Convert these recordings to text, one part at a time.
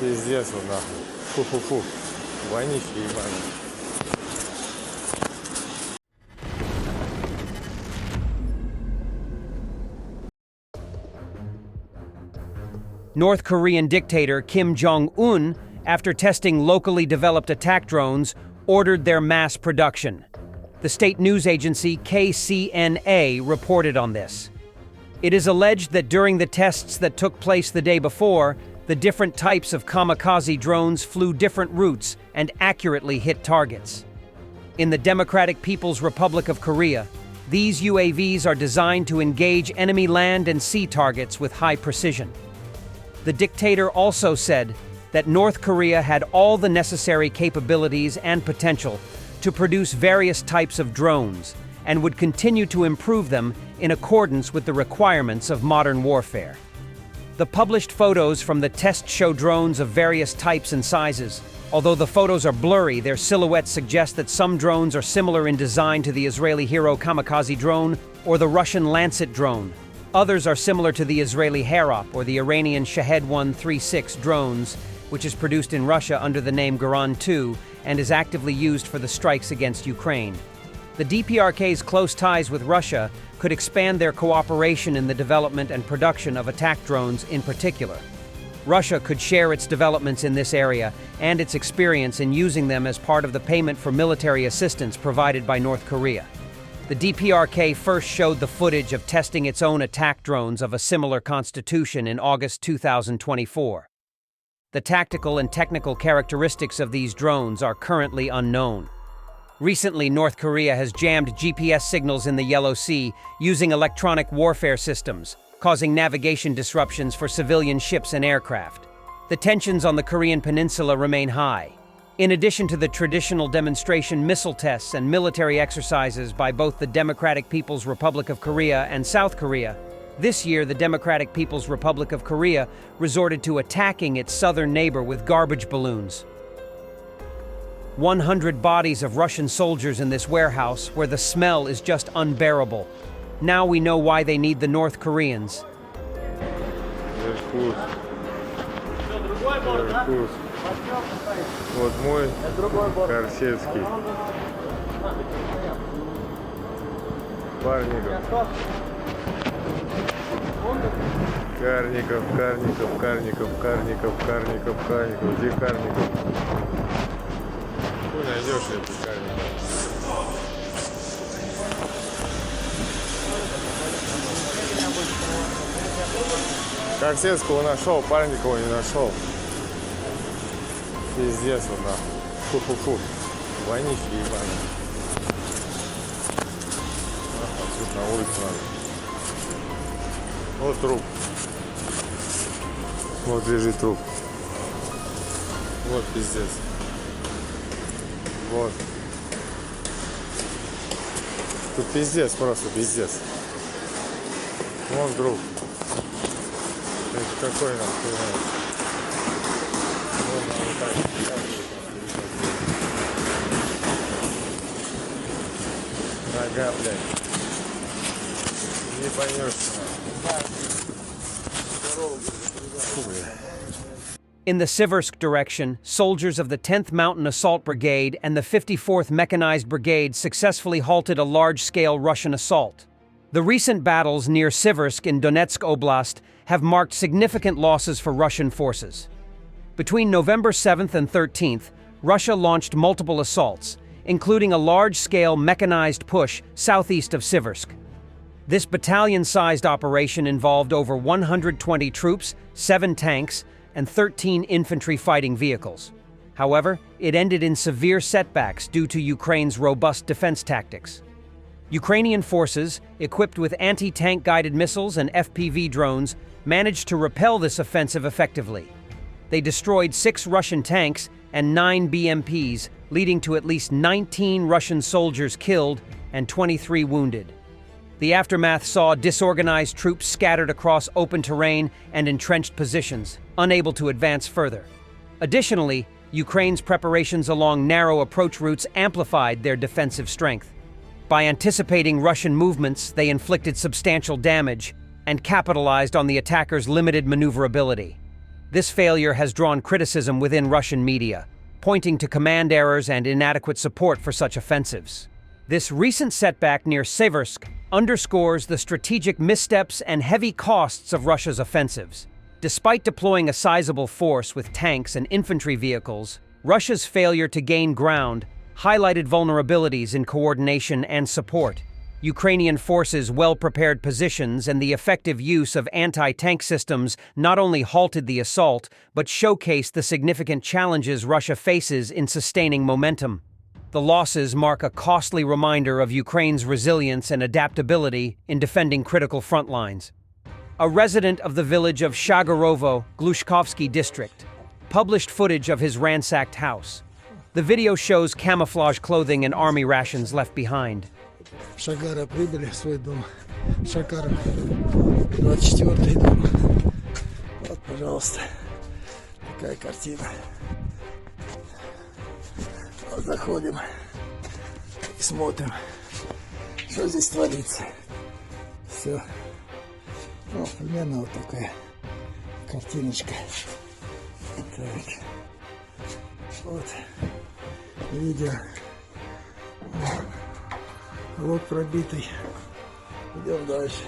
Пиздец вот нахуй. Фу-фу-фу. Вонище ебаное. North Korean dictator Kim Jong-un, after testing locally developed attack drones, ordered their mass production. The state news agency KCNA reported on this. It is alleged that during the tests that took place the day before, the different types of kamikaze drones flew different routes and accurately hit targets. In the Democratic People's Republic of Korea, these UAVs are designed to engage enemy land and sea targets with high precision. The dictator also said that North Korea had all the necessary capabilities and potential to produce various types of drones and would continue to improve them in accordance with the requirements of modern warfare. The published photos from the test show drones of various types and sizes. Although the photos are blurry, their silhouettes suggest that some drones are similar in design to the Israeli Hero kamikaze drone or the Russian Lancet drone. Others are similar to the Israeli Harop or the Iranian Shahed 136 drones, which is produced in Russia under the name Garan 2 and is actively used for the strikes against Ukraine. The DPRK's close ties with Russia could expand their cooperation in the development and production of attack drones in particular. Russia could share its developments in this area and its experience in using them as part of the payment for military assistance provided by North Korea. The DPRK first showed the footage of testing its own attack drones of a similar constitution in August 2024. The tactical and technical characteristics of these drones are currently unknown. Recently, North Korea has jammed GPS signals in the Yellow Sea using electronic warfare systems, causing navigation disruptions for civilian ships and aircraft. The tensions on the Korean peninsula remain high. In addition to the traditional demonstration missile tests and military exercises by both the Democratic People's Republic of Korea and South Korea, this year the Democratic People's Republic of Korea resorted to attacking its southern neighbor with garbage balloons. 100 bodies of Russian soldiers in this warehouse where the smell is just unbearable. Now we know why they need the North Koreans. Вот мой Корсетский. Парников. Карников. Где Карников? Ты найдешь этих Карников. Корсетского нашел, Парникова не нашел. Пиздец вот нахуй. Фу-фу-фу. Вонище ебаное. Отсюда на улицу надо. Вот труп. Вот лежит труп. Вот пиздец. Вот. Тут пиздец, просто пиздец. Вон труп. Это какой нам хуйня? Нога, блядь. Не поймешься. In the Siversk direction, soldiers of the 10th Mountain Assault Brigade and the 54th Mechanized Brigade successfully halted a large-scale Russian assault. The recent battles near Siversk in Donetsk Oblast have marked significant losses for Russian forces. Between November 7th and 13th, Russia launched multiple assaults, including a large-scale mechanized push southeast of Siversk. This battalion-sized operation involved over 120 troops, 7 tanks, and 13 infantry fighting vehicles. However, it ended in severe setbacks due to Ukraine's robust defense tactics. Ukrainian forces, equipped with anti-tank guided missiles and FPV drones, managed to repel this offensive effectively. They destroyed 6 Russian tanks and 9 BMPs, leading to at least 19 Russian soldiers killed and 23 wounded. The aftermath saw disorganized troops scattered across open terrain and entrenched positions, unable to advance further. Additionally, Ukraine's preparations along narrow approach routes amplified their defensive strength. By anticipating Russian movements, they inflicted substantial damage and capitalized on the attackers' limited maneuverability. This failure has drawn criticism within Russian media, pointing to command errors and inadequate support for such offensives. This recent setback near Seversk underscores the strategic missteps and heavy costs of Russia's offensives. Despite deploying a sizable force with tanks and infantry vehicles, Russia's failure to gain ground highlighted vulnerabilities in coordination and support. Ukrainian forces' well-prepared positions and the effective use of anti-tank systems not only halted the assault, but showcased the significant challenges Russia faces in sustaining momentum. The losses mark a costly reminder of Ukraine's resilience and adaptability in defending critical front lines. A resident of the village of Shagarovo, Glushkovsky district, published footage of his ransacked house. The video shows camouflage clothing and army rations left behind. Шагара прибыли в свой дом. Шагара, 24-й дом. Вот, пожалуйста, такая картина. Вот заходим и смотрим, что здесь творится. Все. Ну, примерно вот такая картиночка. Так. Вот. Видео. Лоб пробитый. Идем дальше.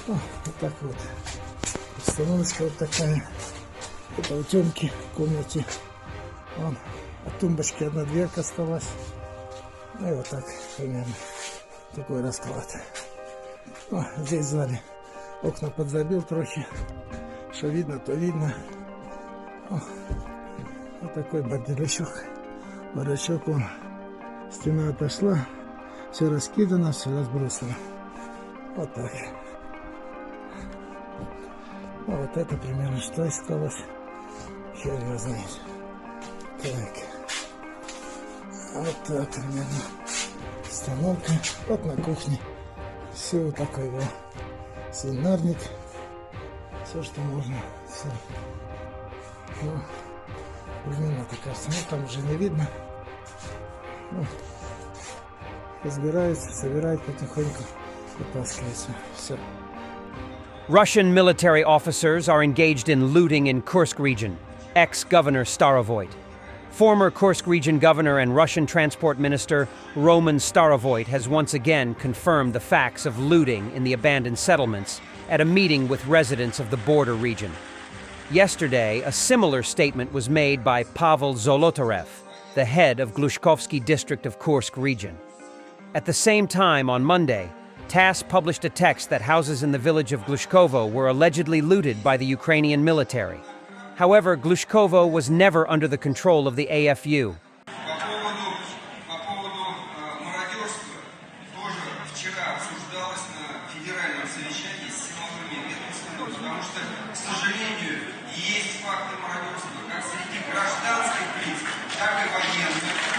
Вот так вот. Установочка вот такая. Это утенки в комнате. Вон, от тумбочки одна дверка осталась. Ну и вот так примерно. Такой расклад. О, здесь сзади окна подзабил трохи. Что видно, то видно. О, вот такой бардачок. Бардачок он. Стена отошла. Все раскидано, все разбросано. Вот так. А вот это примерно что осталось. Хер его знает. Так. Вот так примерно. Установка. Вот на кухне. Все вот такой вот. Свинарник. Все, что можно. Все. Ну, примерно такая. Ну, там уже не видно. Ну, разбирается, собирает потихоньку. Вытаскивается. Все. Russian military officers are engaged in looting in Kursk region, ex-Governor Starovoyt. Former Kursk region governor and Russian transport minister Roman Starovoyt has once again confirmed the facts of looting in the abandoned settlements at a meeting with residents of the border region. Yesterday, a similar statement was made by Pavel Zolotarev, the head of Glushkovsky district of Kursk region. At the same time, on Monday, TASS published a text that houses in the village of Glushkovo were allegedly looted by the Ukrainian military. However, Glushkovo was never under the control of the AFU. По поводу мародерства тоже вчера обсуждалось на федеральном совещании с силовыми ведомствами, потому что, к сожалению, есть факты мародерства как среди гражданских лиц, так и военных.